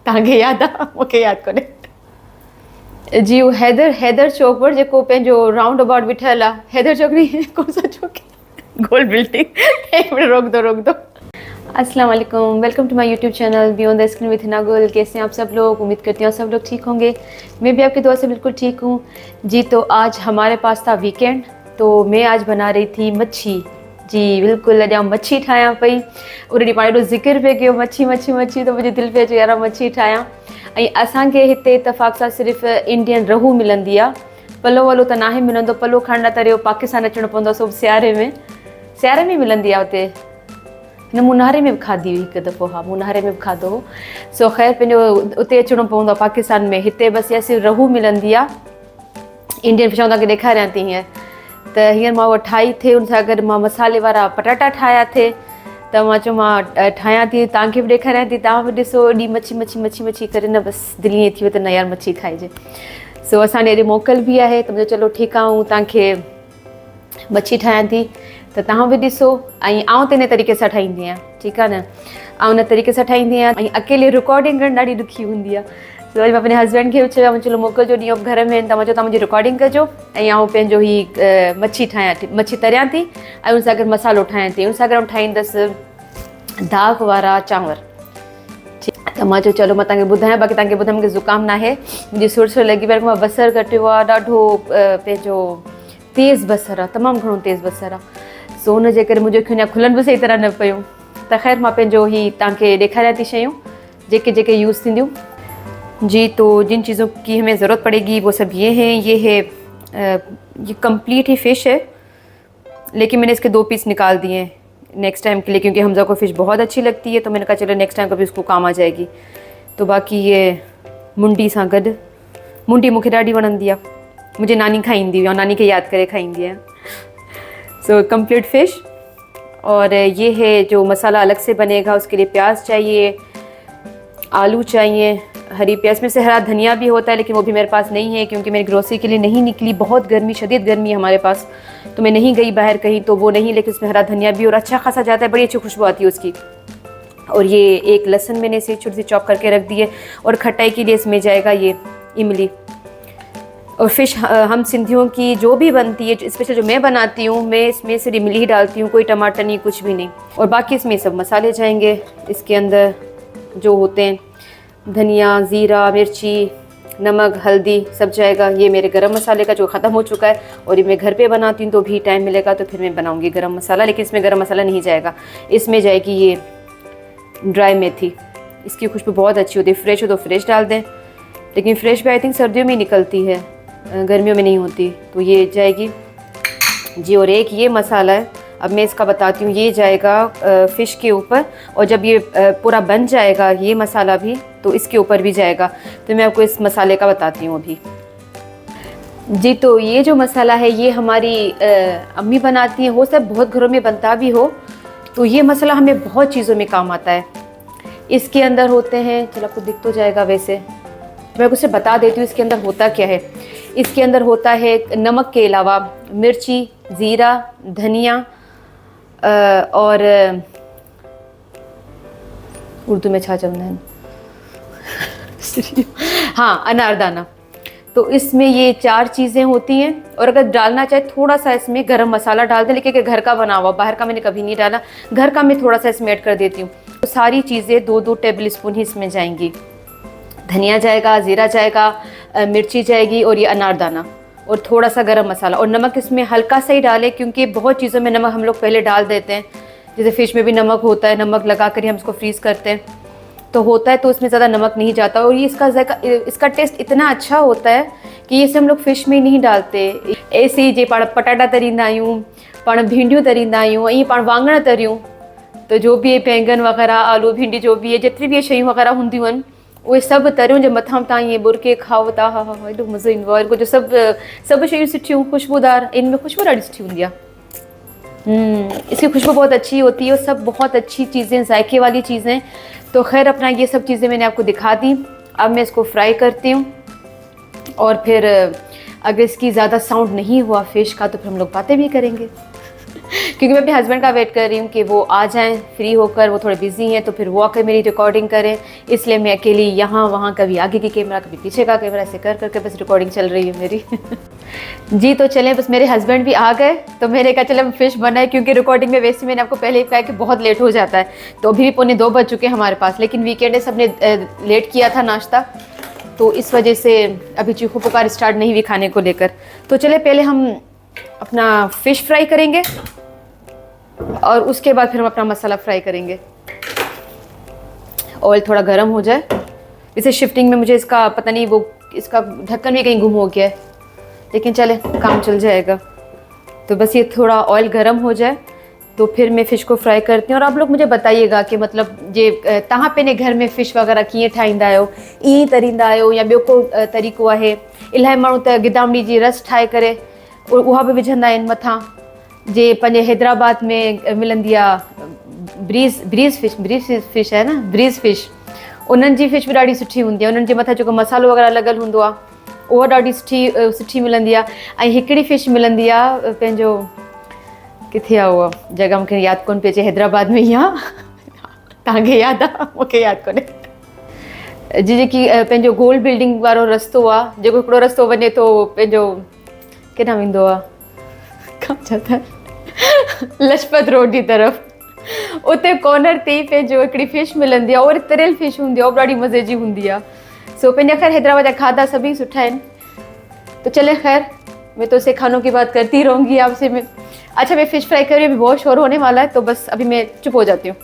तव्हांखे यादि आहे? मूंखे यादि कोन्हे जी। उहो हैदर चौक पर जेको पंहिंजो राउंड अबाउट बीठल आहे, हैदर चौक नहीं, कौन सा चौक है? गोल बिल्डिंग। एक मिनट रोक दो। अस्सलाम वालेकुम, welcome to my YouTube channel beyond the screen with Hina Gul. कैसे हैं आप सब लोग? उम्मीद करती हूँ सब लोग ठीक होंगे। मैं भी आपकी दुआ से बिल्कुल ठीक हूँ जी। तो आज हमारे पास था वीकेंड, तो मैं आज बना रही थी मच्छी जी। बिल्कुल अॼु मच्छी ठाहियां पई। उन ॾींहुं पाण एॾो ज़िक्र पियो कयो मच्छी मच्छी मच्छी, तो मुंहिंजी दिलि पे अचे यार मच्छी ठाहियां। ऐं असांखे हिते इतफ़ाक़ सां सिर्फ़ु इंडियन रहू मिलंदी आहे, पलो वलो त नाहे मिलंदो। पलो खणण त रहियो पाकिस्तान अचणो पवंदो, सो सियारे में मिलंदी आहे हुते। हिन मुनारे में बि खाधी हुई हिकु दफ़ो, हा मुनारे में बि खाधो हो। सो ख़ैर पंहिंजो उते अचिणो पवंदो आहे पाकिस्तान में। हिते बसि इहा सिर्फ़ु रहू मिलंदी आहे इंडियन फिश। तव्हांखे ॾेखारियां थी हींअर त हींअर मां उहा ठाही थिए, उन सां गॾु मां मसाले वारा पटाटा ठाहिया थिए। त मां चयो मां ठाहियां थी, तव्हांखे बि ॾेखारियां थी, तव्हां बि ॾिसो। एॾी मच्छी करे न बसि दिलि ईअं थी वियो त न यार मच्छी खाइजे। सो असांजे अॼु मोकल बि आहे, त मुंहिंजो चलो ठीकु आहे, तव्हांखे मच्छी ठाहियां थी त तव्हां बि ॾिसो। ऐं आउं त इन तरीक़े सां ठाहींदी आहियां, ठीकु आहे न। ऐं उन तरीक़े सां ठाहींदी आहियां। ऐं अकेले रिकॉर्डिंग करणु ॾाढी ॾुखी हूंदी आहे। सो वरी मां पंहिंजे हस्बैंड खे बि चयो, चलो मोकल जो ॾींहुं घर में आहिनि, त मां चयो तव्हां मुंहिंजी रिकॉर्डिंग कजो ऐं आउं पंहिंजो ही मच्छी तरियां थी ऐं उन सां गॾु मसालो ठाहियां थी। उन सां गॾु ठाहींदसि दाग वारा चांवर। त मां चयो चलो मां तव्हांखे ॿुधायां। बाक़ी तव्हांखे ॿुधायां मूंखे ज़ुकाम न आहे, मुंहिंजी सुर लॻी पई। मां बसरु कटियो आहे, ॾाढो पंहिंजो तेज़ बसरु आहे, तमामु घणो तेज़ बसरु आहे। सो हुनजे करे मुंहिंजो अखियूं खुलनि बि सही तरह न पियूं। त ख़ैर मां पंहिंजो ही तव्हांखे ॾेखारियां थी शयूं जेके यूज़ थींदियूं जी। तो जिन चीज़ों की हमें ज़रूरत पड़ेगी वो सब ये है। ये कंप्लीट ही फ़िश है, लेकिन मैंने इसके 2 पीस निकाल दिए हैं नेक्स्ट टाइम के लिए, क्योंकि हमज़ा को फ़िश बहुत अच्छी लगती है। तो मैंने कहा चलो नेक्स्ट टाइम कभी उसको काम आ जाएगी। तो बाकी ये मुंडी सां गॾु, मुंडी मूंखे ॾाढी वणंदी आहे, मुंहिंजी नानी खाईंदी हुई, ऐं नानी खे यादि करे खाईंदी आहियां। So complete fish. और ये है जो मसाला अलग से बनेगा, उसके लिए प्याज चाहिए, आलू चाहिए, हरी प्याज में से हरा धनिया भी होता है, लेकिन वो भी मेरे पास नहीं है क्योंकि मेरी ग्रोसरी के लिए नहीं निकली। बहुत गर्मी, शदीद गर्मी है हमारे पास, तो मैं नहीं गई बाहर कहीं, तो वो नहीं। लेकिन उसमें हरा धनिया भी और अच्छा खासा जाता है, बड़ी अच्छी खुशबू आती है उसकी। और ये एक लहसुन मैंने इसे छोटी सी चॉप करके रख दी है। और खटाई के लिए इसमें जाएगा ये इमली। और फ़िश हम सिंधियों की जो भी बनती है, स्पेशल जो मैं बनाती हूँ, मैं इसमें सिर्फ इमली ही डालती हूँ, कोई टमाटर नहीं, कुछ भी नहीं। और बाकी इसमें सब मसाले जाएंगे इसके अंदर जो होते हैं, धनिया, ज़ीरा, मिर्ची, नमक, हल्दी सब जाएगा। ये मेरे गरम मसाले का जो ख़त्म हो चुका है, और ये मैं घर पे बनाती हूँ, तो भी टाइम मिलेगा तो फिर मैं बनाऊँगी गरम मसाला। लेकिन इसमें गरम मसाला नहीं जाएगा, इसमें जाएगी ये ड्राई मेथी। इसकी खुशबू बहुत अच्छी होती है। फ्रेश हो तो फ्रेश डाल दें, लेकिन फ्रेश भी आई थिंक सर्दियों में ही निकलती है, गर्मियों में नहीं होती। तो ये जाएगी जी। और एक ये मसाला है, अब मैं इसका बताती हूँ। ये जाएगा फ़िश के ऊपर, और जब ये पूरा बन जाएगा ये मसाला भी, तो इसके ऊपर भी जाएगा। तो मैं आपको इस मसाले का बताती हूँ अभी जी। तो ये जो मसाला है ये हमारी अम्मी बनाती हैं, हो सब बहुत घरों में बनता भी हो। तो ये मसाला हमें बहुत चीज़ों में काम आता है। इसके अंदर होते हैं, चलो आपको दिख तो जाएगा वैसे, मैं कुछ बता देती हूँ इसके अंदर होता क्या है। इसके अंदर होता है नमक के अलावा मिर्ची, ज़ीरा, धनिया, और उर्दू में छा चवंदा आहिनि हाँ, अनारदाना। तो इसमें ये 4 चीज़ें होती हैं। और अगर डालना चाहे थोड़ा सा इसमें गरम मसाला डाल दें, लेकिन घर का बना हुआ, बाहर का मैंने कभी नहीं डाला, घर का मैं थोड़ा सा इसमें ऐड कर देती हूँ। तो सारी चीज़ें 2-2 टेबल स्पून ही इसमें जाएंगी। धनिया जाएगा, ज़ीरा जाएगा, मिर्ची जाएगी, और ये अनारदाना, और थोड़ा सा गरम मसाला। और नमक इसमें हल्का सा ही डालें, क्योंकि बहुत चीज़ों में नमक हम लोग पहले डाल देते हैं। जैसे फ़िश में भी नमक होता है, नमक लगा कर ही हम इसको फ्रीज़ करते हैं, तो होता है, तो इसमें ज़्यादा नमक नहीं जाता। और ये इसका टेस्ट इतना अच्छा होता है कि ये हम लोग फ़िश में नहीं डालते। ऐसे ही जे पाण पटाटा तरींदा आहियूं, पाण भिंडियूं तरींदा आहियूं, ऐं पाण वाङण तरियूं, तो जो भी बैंगन वग़ैरह, आलू, भिंडी, जो भी है, जेतिरी भी शयूं वग़ैरह हूंदियूं आहिनि, उहे सभु तरियूं जे मथां तव्हां ईअं बुरके खाओ था, हा हा एॾो मज़ो ईंदो आहे। जो सभु शयूं सुठियूं, खुशबूदार, इनमें खुशबू ॾाढी सुठी हूंदी आहे। इसकी खुशबू बहुत अच्छी होती है, और सब बहुत अच्छी चीज़ें, जायके वाली चीज़ें। तो खैर अपना ये सब चीज़ें मैंने आपको दिखा दी। अब मैं इसको फ्राई करती हूँ, और फिर अगर इसकी ज़्यादा साउंड नहीं हुआ फ़िश का, तो फिर हम लोग बातें भी करेंगे। क्योंकि मैं अपने हस्बैंड का वेट कर रही हूँ कि वो आ जाएं फ्री होकर, वो थोड़े बिजी हैं तो फिर वो आकर मेरी रिकॉर्डिंग करें, इसलिए मैं अकेली यहाँ वहाँ, कभी आगे की कैमरा कभी पीछे का कैमरा, ऐसे कर करके बस रिकॉर्डिंग चल रही है मेरी। जी तो चलें, बस मेरे हस्बैंड भी आ गए तो मैंने कहा चलो फ़िश बनाए, क्योंकि रिकॉर्डिंग में वैसे मैंने आपको पहले ही कहा कि बहुत लेट हो जाता है, तो अभी भी 1:45 बज चुके हैं हमारे पास, लेकिन वीकेंड है सबने लेट किया था नाश्ता, तो इस वजह से अभी चीखू पुकार स्टार्ट नहीं हुई खाने को लेकर। तो चले पहले हम अपना फ़िश फ्राई करेंगे और उसके बाद फिर हम अपना मसाला फ्राई करेंगे। ऑयल थोड़ा गर्म हो जाए, इसे शिफ्टिंग में मुझे इसका पता नहीं, वो इसका ढक्कन भी कहीं गुम हो गया है, लेकिन चले काम चल जाएगा। तो बस ये थोड़ा ऑयल गर्म हो जाए तो फिर मैं फ़िश को फ्राई करती हूँ। और आप लोग मुझे बताइएगा कि मतलब ये तव्हां पे ने घर में फ़िश वग़ैरह कीअं ठाहींदा आहियो, ईअं तरींदा आहियो या ॿियो को तरीक़ो आहे। इलाही माण्हू त गिदामड़ी जी रस ठाहे करे उहा बि विझंदा आहिनि मथां। जे पंहिंजे हैदराबाद में मिलंदी आहे ब्रीज़ फ़िश आहे न, ब्रीज़ फ़िश, उन्हनि जी फ़िश बि ॾाढी सुठी हूंदी आहे, उन्हनि जे मथां जेको मसालो वग़ैरह लॻल हूंदो आहे उहा ॾाढी सुठी मिलंदी आहे। ऐं हिकिड़ी फ़िश मिलंदी आहे पंहिंजो, किथे आहे उहा जॻह मूंखे यादि कोन पई अचे, हैदराबाद में ई आहे, तव्हांखे यादि आहे, मूंखे यादि कोन्हे। जेकी पंहिंजो गोल बिल्डिंग वारो रस्तो आहे, जेको हिकिड़ो रस्तो वञे थो पंहिंजो केॾांहुं वेंदो आहे, कहाँ जाता है, लजपत रोड जी तरफ़, उते कॉर्नर ते ई पंहिंजो हिकिड़ी फ़िश मिलंदी आहे, और तरियल फ़िश हूंदी आहे, उहा ॾाढी मज़े जी हूंदी आहे। सो पंहिंजा ख़ैर हैदराबाद जा खाधा सभी सुठा आहिनि। तो चले खैर, मैं तो उसे खानों की बात करती रहूँगी आपसे। मैं अच्छा, मैं फ़िश फ्राई कर रही हूँ, अभी बहुत शोर होने वाला है, तो बस अभी मैं चुप हो जाती हूँ।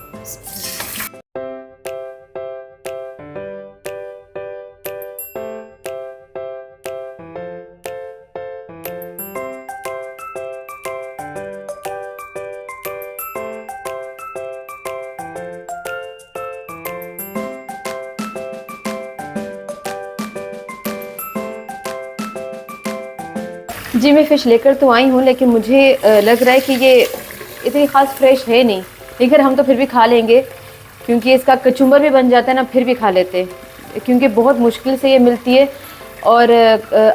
जी मैं फ़िश लेकर तो आई हूँ, लेकिन मुझे लग रहा है कि ये इतनी ख़ास फ्रेश है नहीं, लेकिन हम तो फिर भी खा लेंगे, क्योंकि इसका कचुम्बर भी बन जाता है ना, फिर भी खा लेते, क्योंकि बहुत मुश्किल से ये मिलती है। और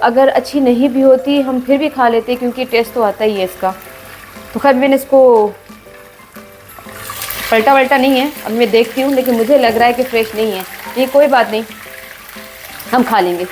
अगर अच्छी नहीं भी होती हम फिर भी खा लेते, क्योंकि टेस्ट तो आता ही है इसका। तो खैर मैंने इसको पलटा वलटा नहीं है, अब मैं देखती हूँ, लेकिन मुझे लग रहा है कि फ़्रेश नहीं है। ये कोई बात नहीं, हम खा लेंगे।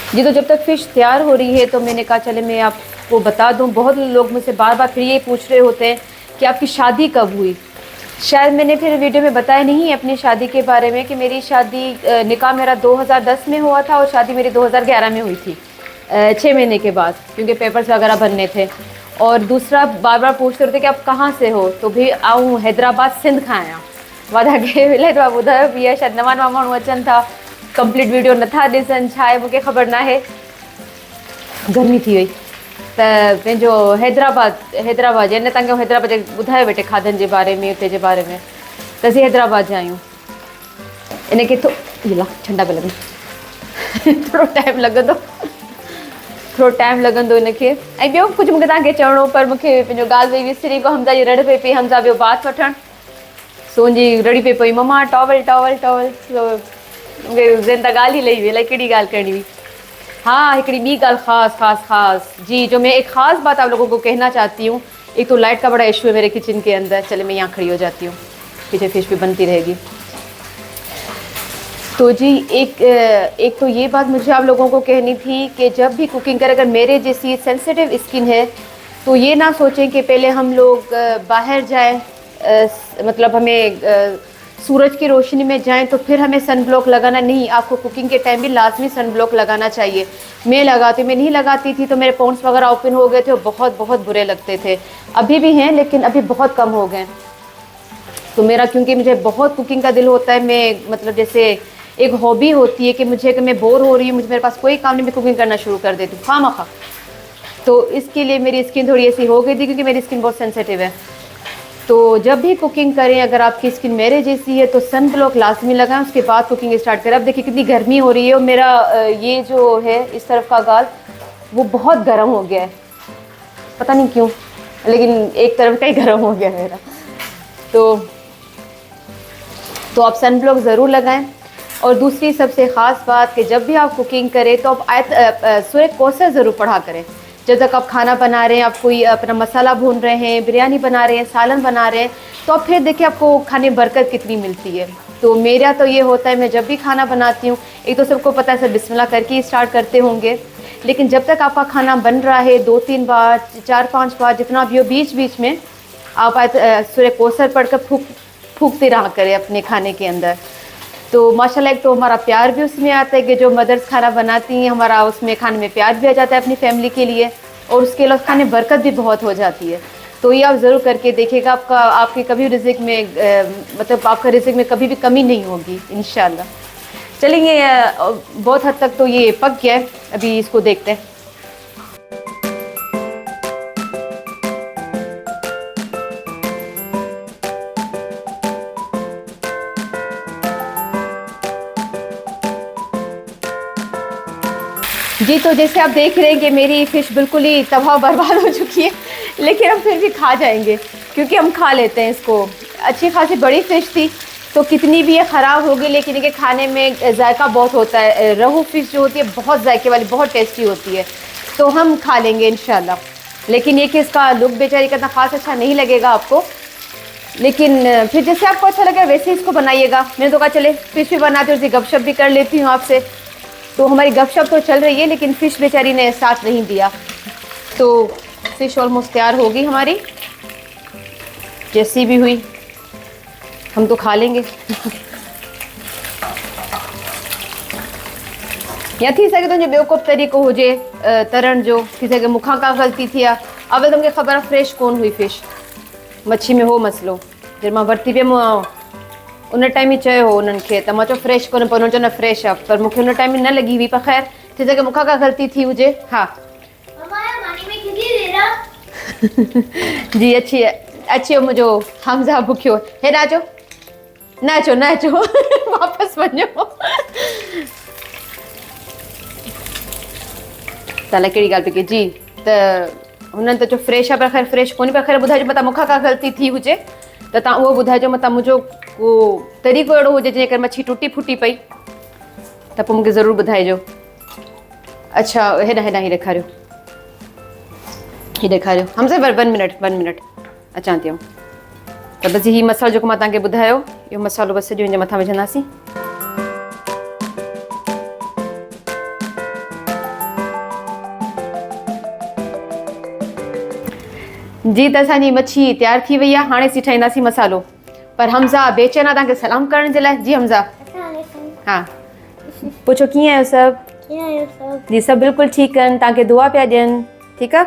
जी तो जब तक फ़िश तैयार हो रही है तो मैंने कहा चले मैं आपको बता दूं। बहुत लोग मुझसे बार बार फिर ये पूछ रहे होते हैं कि आपकी शादी कब हुई। शायद मैंने फिर वीडियो में बताया नहीं है अपनी शादी के बारे में, कि मेरी शादी निकाह मेरा 2010 में हुआ था और शादी मेरी 2011 में हुई थी, 6 महीने के बाद, क्योंकि पेपर्स वगैरह बनने थे। और दूसरा बार बार पूछते रहते कि आप कहाँ से हो, तो भी आऊँ हैदराबाद सिंध खां आहियां। वादा के मिले तो ॿुधायो बि आहे, शायदि नवां नवां माण्हू अचनि था, कंप्लीट वीडियो नथा ॾिसनि, छा आहे मूंखे ख़बर न आहे। गर्मी थी वई त पंहिंजो हैदराबाद यानी तव्हांखे हैदराबाद ॿुधायो वेठे खाधनि जे बारे में, उते जे बारे में, त असीं हैदराबाद जा आहियूं। इनखे ठंडा पिया लॻनि थोरो टाइम लॻंदो इनखे। ऐं ॿियो कुझु मूंखे तव्हांखे चवणो, पर मूंखे पंहिंजो ॻाल्हि वई विसरी को, हमज़ा जी रड़ पई पई, हमज़ा वियो बाथ वठणु, सो मुंहिंजी रड़ी पई पई मम्मा टॉवल टॉवल टॉवल, मूंखे त ॻाल्हि ई लही वई, अलाए कहिड़ी ॻाल्हि करणी हुई। हाँ, हिकिड़ी ॿी ॻाल्हि ख़ास जी, जो मैं एक ख़ास बात आप लोगों को कहना चाहती हूँ। एक तो लाइट का बड़ा इशू है मेरे किचन के अंदर, चले मैं यहाँ खड़ी हो जाती हूँ, पीछे फ़िश भी बनती रहेगी। तो जी एक तो ये बात मुझे आप लोगों को कहनी थी कि जब भी कुकिंग करें, अगर मेरे जैसी सेंसिटिव स्किन है तो ये ना सोचें कि पहले हम लोग बाहर जाएं, मतलब हमें सूरज की रोशनी में जाएं तो फिर हमें सन ब्लॉक लगाना नहीं। आपको कुकिंग के टाइम भी लाजमी सन ब्लॉक लगाना चाहिए। मैं नहीं लगाती थी तो मेरे पोन्स वगैरह ओपन हो गए थे और बहुत बहुत बुरे लगते थे। अभी भी हैं, लेकिन अभी बहुत कम हो गए। तो मेरा, क्योंकि मुझे बहुत कुकिंग का दिल होता है, मैं मतलब जैसे एक हॉबी होती है कि मुझे, कि मैं बोर हो रही हूँ, मेरे पास कोई काम नहीं, मैं कुकिंग करना शुरू कर देती हूँ खामखा। तो इसके लिए मेरी स्किन थोड़ी ऐसी हो गई थी, क्योंकि मेरी स्किन बहुत सेंसिटिव है। तो जब भी कुकिंग करें, अगर आपकी स्किन मेरे जैसी है तो सन ब्लॉक लाजमी लगाएं, उसके बाद कुकिंग स्टार्ट करें। अब देखिए कितनी गर्मी हो रही है और मेरा ये जो है इस तरफ का गाल वो बहुत गर्म हो गया है, पता नहीं क्यों, लेकिन एक तरफ का ही गर्म हो गया मेरा। तो आप सन ब्लॉक ज़रूर लगाएं। और दूसरी सबसे ख़ास बात कि जब भी आप कुकिंग करें तो आप सूरह कौसर ज़रूर पढ़ा करें। जब तक आप खाना बना रहे हैं, आप कोई अपना मसाला भून रहे हैं, बिरयानी बना रहे हैं, सालन बना रहे हैं, तो आप फिर देखिए आपको खाने बरकत कितनी मिलती है। तो मेरा तो ये होता है, मैं जब भी खाना बनाती हूँ, एक तो सबको पता है सब बिस्मिल्लाह करके ही स्टार्ट करते होंगे, लेकिन जब तक आपका खाना बन रहा है 2-3 बार 4-5 बार जितना भी हो, बीच बीच में आप सूरह कौसर पढ़कर फूकते रहा करें अपने खाने के अंदर। तो माशाल्लाह एक तो हमारा प्यार भी उसमें आता है कि जो मदर्स खाना बनाती हैं, हमारा उसमें खाने में प्यार भी आ जाता है अपनी फैमिली के लिए, और उसके अलावा खाने बरकत भी बहुत हो जाती है। तो ये आप ज़रूर करके देखिएगा, आपके कभी रिज़्क़ में मतलब आपका रिज़्क़ में कभी भी कमी नहीं होगी इंशाल्लाह। चलिए बहुत हद तक तो ये पक गया है, अभी इसको देखते हैं। जी तो जैसे आप देख रहे हैं कि मेरी फ़िश बिल्कुल ही तबाह बर्बाद हो चुकी है, लेकिन हम फिर भी खा जाएंगे क्योंकि हम खा लेते हैं इसको। अच्छी खासी बड़ी फ़िश थी तो कितनी भी ये ख़राब होगी, लेकिन ये खाने में जायका बहुत होता है। रोहू फ़िश जो होती है बहुत जायके वाली, बहुत टेस्टी होती है, तो हम खा लेंगे इंशाल्लाह। लेकिन ये कि इसका लुक बेचारी का इतना ख़ास अच्छा नहीं लगेगा आपको, लेकिन फिर जैसे आपको अच्छा लगे वैसे इसको बनाइएगा। मैंने तो कहा चले फ़िश भी बनाती हूँ, गपशप भी कर लेती हूँ आपसे। तो हमारी गपशप तो चल रही है, लेकिन फ़िश बेचारी ने साथ नहीं दिया। तो फ़िश ऑलमोस्ट तैयार होगी हमारी, जैसी भी हुई हम तो खा लेंगे। या थी सके तो जो बेवकूफ़ तरीक़ो हुजे तरण जो थी सके मूंखां का ग़लती थी। अब तुमखे ख़बर फ्रेश कोन हुई फ़िश, मच्छी में हो मसलो जब मां वरती पियमि उन टाइम ही चयो हो उन्हनि खे, त मां चयो फ्रेश कोन्हे, पर उन्हनि चयो न फ्रेश आहे, पर मूंखे उन टाइम में न लॻी हुई। पर ख़ैर थी सघे मूंखां का ग़लती थी हुजे। हाँ जी अच्छी अचो मुंहिंजो हमज़ा बुखियो, हेॾा अचो, न अचो न अचो वापसि वञो। तव्हां कहिड़ी ॻाल्हि पई कई जी, त हुननि त चयो फ्रेश आहे, पर ख़ैर फ्रेश कोन्हे। पर ख़ैर ॿुधाइजो मतां मूंखां का ग़लती थी हुजे त तव्हां उहो ॿुधाइजो, मतां मुंहिंजो को तरीक़ो अहिड़ो हुजे जंहिं करे मच्छी टुटी फुटी पई त पोइ मूंखे ज़रूरु ॿुधाइजो। अच्छा हेॾा हेॾा ही ॾेखारियो, ही ॾेखारियो हमसे। 1 मिनट अचां थी। त बसि हीउ मसालो जेको मां तव्हांखे ॿुधायो, इहो मसालो बसि सॼो हिन जे मथां विझंदासीं। जी त असांजी मच्छी तैयार थी वई आहे, हाणे असीं ठाहींदासीं मसालो। पर हमज़ा बेचैन आहे तव्हांखे सलाम करण जे लाइ। जी हमज़ा, हाँ पुछो कीअं आहियो सभु? जी सभु बिल्कुलु ठीकु आहिनि, तव्हांखे दुआ पिया ॾियनि, ठीकु आहे।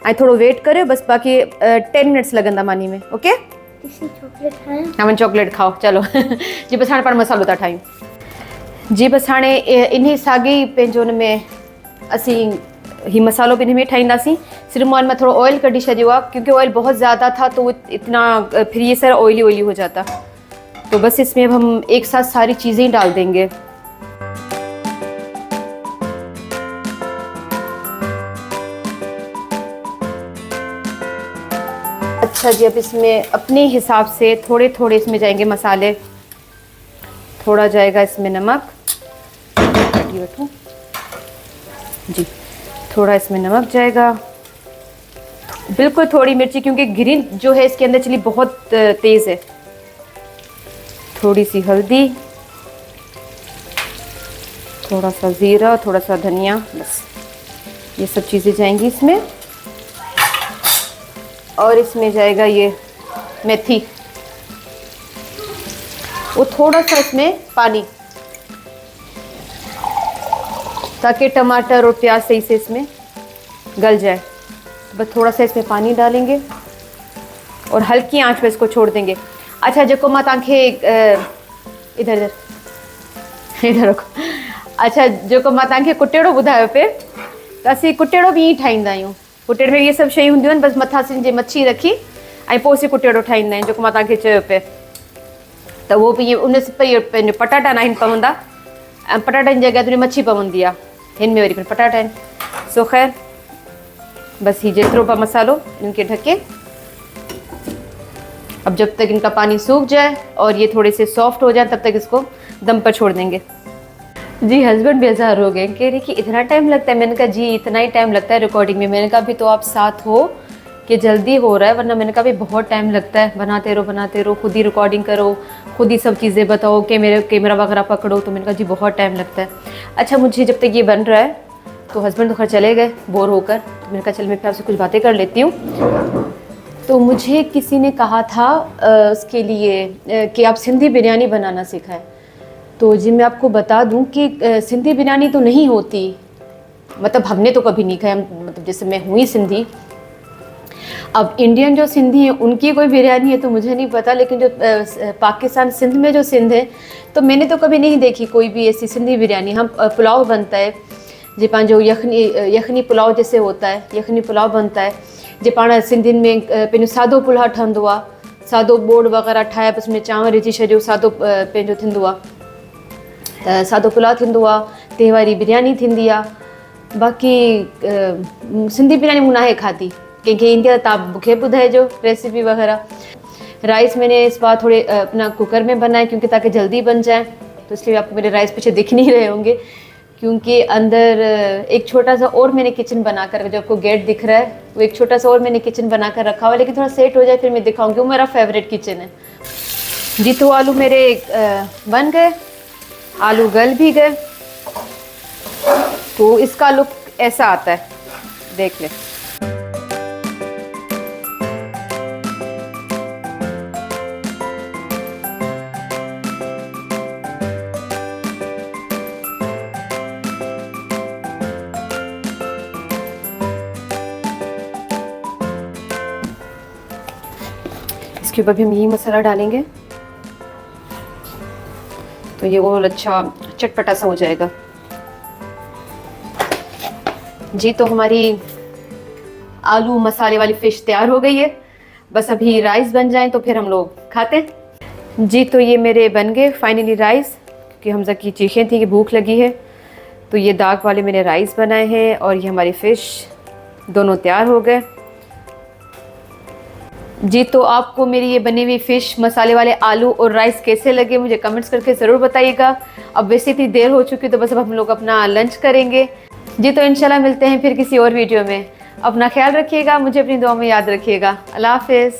ऐं थोरो वेट करियो बसि, बाक़ी 10 मिनट्स लॻंदा मानी में, ओके। हाँ वञी चॉकलेट खाओ, चलो। जी बसि हाणे पाण मसालो था ठाहियूं। जी बसि हाणे इन साॻे पंहिंजो हुन में असीं ही मसालो भी में ठाहींदासीं। सिर्फ ऑयल में थोड़ा ऑयल कढी छॾियो आहे, क्योंकि ऑयल बहुत ज़्यादा था तो इतना फिर ये सारा ऑयली हो जाता। तो बस इसमें अब हम एक साथ सारी चीज़ें डाल देंगे। अच्छा जी, अब इसमें अपने हिसाब से थोड़े थोड़े इसमें जाएंगे मसाले। थोड़ा जाएगा इसमें नमक, जी थोड़ा इसमें नमक जाएगा, बिल्कुल थोड़ी मिर्ची, क्योंकि ग्रीन जो है इसके अंदर चिली बहुत तेज़ है। थोड़ी सी हल्दी, थोड़ा सा ज़ीरा, थोड़ा सा धनिया, बस ये सब चीज़ें जाएंगी इसमें। और इसमें जाएगा ये मेथी, वो थोड़ा सा इसमें पानी, ताकि टमाटर और प्याज सही से इसमें गल जाए। बस थोड़ा सा इसमें पानी डालेंगे और हल्की आंच पे इसको छोड़ देंगे। अच्छा जेको मां तव्हांखे इधर इधर इधर रखो। अच्छा जेको मां तव्हांखे कुटेड़ो ॿुधायो पे, त असीं कुटेड़ो बि ईअं ठाहींदा आहियूं। कुटेड़े में ये सभु शयूं हूंदियूं आहिनि, बसि मथां जे मच्छी रखी ऐं पोइ सी कुटियो ठाहींदा आहिनि जेको मां तव्हांखे चयो पे त उहो बि ईअं उन पंहिंजो पटाटा न आहिनि पवंदा ऐं पटाटनि जी जॻह ते मच्छी पवंदी आहे, हिन में वरी पटाटा आहिनि। सो ख़ैर बस ये जेतिरो पा मसालो इनके ढके। अब जब तक इनका पानी सूख जाए और ये थोड़े से सॉफ्ट हो जाए तब तक इसको दम पर छोड़ देंगे। जी हस्बैंड बेजार हो गए, कह रही कि इतना टाइम लगता है। मैंने कहा जी इतना ही टाइम लगता है रिकॉर्डिंग में। मैंने कहा अभी तो आप साथ हो कि जल्दी हो रहा है, वरना मैंने कहा अभी बहुत टाइम लगता है, बनाते रहो, खुद ही रिकॉर्डिंग करो, खुद ही सब चीज़ें बताओ, कैमरा वगैरह पकड़ो। तो मैंने कहा जी बहुत टाइम लगता है। अच्छा मुझे जब तक ये बन रहा है तो हस्बैंड तो खैर चले गए बोर होकर, तो मैंने कहा चल मैं फिर आपसे कुछ बातें कर लेती हूँ। तो मुझे किसी ने कहा था उसके लिए कि आप सिंधी बिरयानी बनाना सिखाएं। तो जी मैं आपको बता दूं कि सिंधी बिरयानी तो नहीं होती, मतलब हमने तो कभी नहीं खाया, मतलब जैसे मैं हुई सिंधी। अब इंडियन जो सिंधी है उनकी कोई बिरयानी है तो मुझे नहीं पता, लेकिन जो पाकिस्तान सिंध में जो सिंध है तो मैंने तो कभी नहीं देखी कोई भी ऐसी सिंधी बिरयानी। हम पुलाव बनता है जी पंहिंजो यखनी पुलाव जैसे होता है, यखनी पुलाव बनता है जी पाण सिंधियुनि में पंहिंजो सादो पुलाव ठहंदो आहे, सादो बोड़ वग़ैरह ठाहे बसि में चांवर विझी छॾियो, सादो पंहिंजो थींदो आहे त सादो पुलाव थींदो आहे, तंहिं वारी बिरयानी थींदी आहे। बाक़ी सिंधी बिरयानी मूं नाहे खाधी, कंहिंखे ईंदी आहे तव्हां मूंखे ॿुधाइजो रेसिपी वग़ैरह। राइस मैंने इस बार थोड़े अपना कुकर में बनाए क्योंकि ताकि जल्दी बन जाए, तो इसलिए आपको मेरे राइस पीछे दिख नहीं रहे होंगे, क्योंकि अंदर एक छोटा सा और मैंने किचन बनाकर, जो आपको गेट दिख रहा है वो एक छोटा सा और मैंने किचन बनाकर रखा हुआ, लेकिन थोड़ा सेट हो जाए फिर मैं दिखाऊंगी। वो मेरा फेवरेट किचन है जी। तो आलू मेरे बन गए, आलू गल भी गए, तो इसका लुक ऐसा आता है, देख ले। इसके ऊपर भी हम यही मसाला डालेंगे तो ये और अच्छा चटपटा सा हो जाएगा जी। तो हमारी आलू मसाले वाली फ़िश तैयार हो गई है, बस अभी राइस बन जाएं तो फिर हम लोग खाते हैं जी। तो ये मेरे बन गए फाइनली राइस, क्योंकि हमजा की चीखें थी कि भूख लगी है, तो ये दाग वाले मैंने राइस बनाए हैं और ये हमारी फ़िश दोनों तैयार हो गए जी। तो आपको मेरी ये बनी हुई फ़िश, मसाले वाले आलू और राइस कैसे लगे मुझे कमेंट्स करके ज़रूर बताइएगा। अब वैसे इतनी देर हो चुकी तो बस अब हम लोग अपना लंच करेंगे जी। तो इंशाल्लाह मिलते हैं फिर किसी और वीडियो में। अपना ख्याल रखिएगा, मुझे अपनी दुआ में याद रखिएगा। अल्लाह हाफ़िज़।